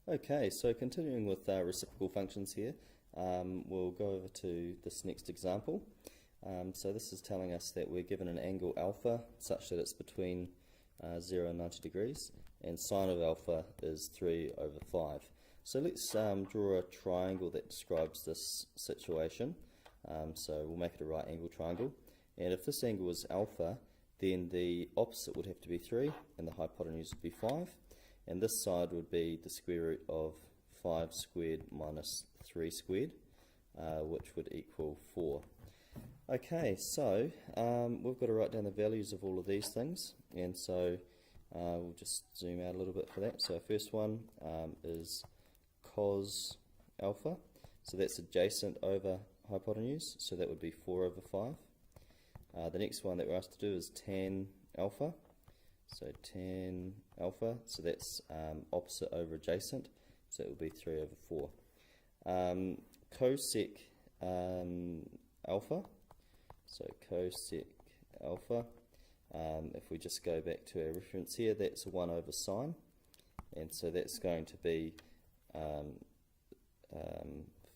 Okay, so continuing with reciprocal functions here, we'll go over to this next example. So this is telling us that we're given an angle alpha such that it's between 0 and 90 degrees, and sine of alpha is 3 over 5. So let's draw a triangle that describes this situation. So we'll make it a right angle triangle, and if this angle is alpha, then the opposite would have to be 3 and the hypotenuse would be 5. And this side would be the square root of 5 squared minus 3 squared, which would equal 4. Okay, so we've got to write down the values of all of these things, and so we'll just zoom out a little bit for that. So our first one is cos alpha, so that's adjacent over hypotenuse, so that would be 4 over 5. The next one that we're asked to do is tan alpha. So tan alpha, so that's opposite over adjacent, so it will be 3 over 4. Cosec alpha, so cosec alpha, if we just go back to our reference here, that's a 1 over sine, and so that's going to be 5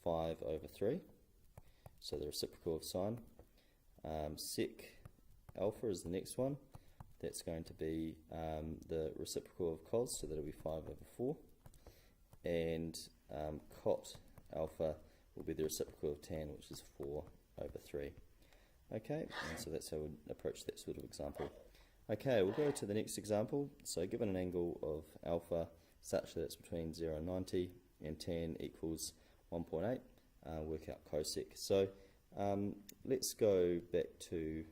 over 3, so the reciprocal of sine. Sec alpha is the next one. That's going to be the reciprocal of cos, so that'll be 5 over 4. And cot alpha will be the reciprocal of tan, which is 4 over 3. Okay, and so that's how we'd approach that sort of example. Okay, we'll go to the next example. So given an angle of alpha such that it's between 0 and 90, and tan equals 1.8, work out cosec. So let's go back to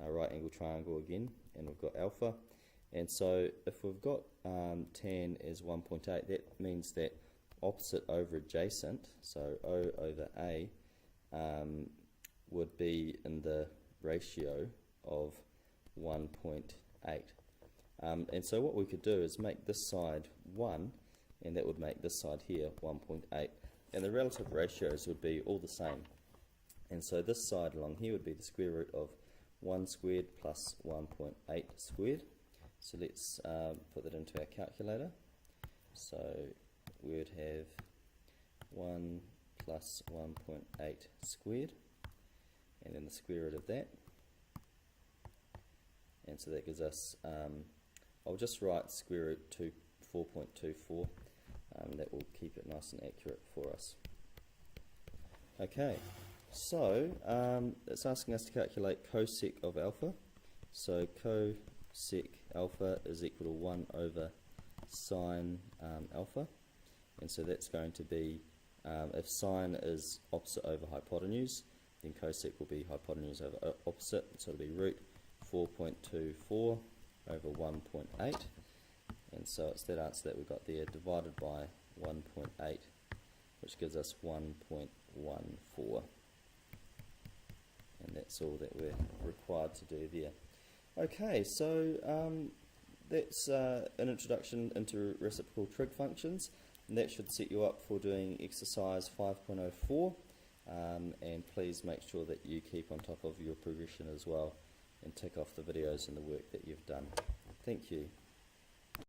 our right angle triangle again, and we've got alpha, and so if we've got tan as 1.8, that means that opposite over adjacent, so O over A, would be in the ratio of 1.8. And so what we could do is make this side 1, and that would make this side here 1.8, and the relative ratios would be all the same. And so this side along here would be the square root of 1 squared plus 1.8 squared. So let's put that into our calculator. So we would have 1 plus 1.8 squared, and then the square root of that. And so that gives us, I'll just write square root to 4.24. That will keep it nice and accurate for us. Okay. So, it's asking us to calculate cosec of alpha. So, cosec alpha is equal to 1 over sine alpha. And so that's going to be, if sine is opposite over hypotenuse, then cosec will be hypotenuse over opposite. So it'll be root 4.24 over 1.8. And so it's that answer that we got there divided by 1.8, which gives us 1.14. And that's all that we're required to do there. Okay, so that's an introduction into reciprocal trig functions, and that should set you up for doing exercise 5.04, and please make sure that you keep on top of your progression as well and tick off the videos and the work that you've done. Thank you.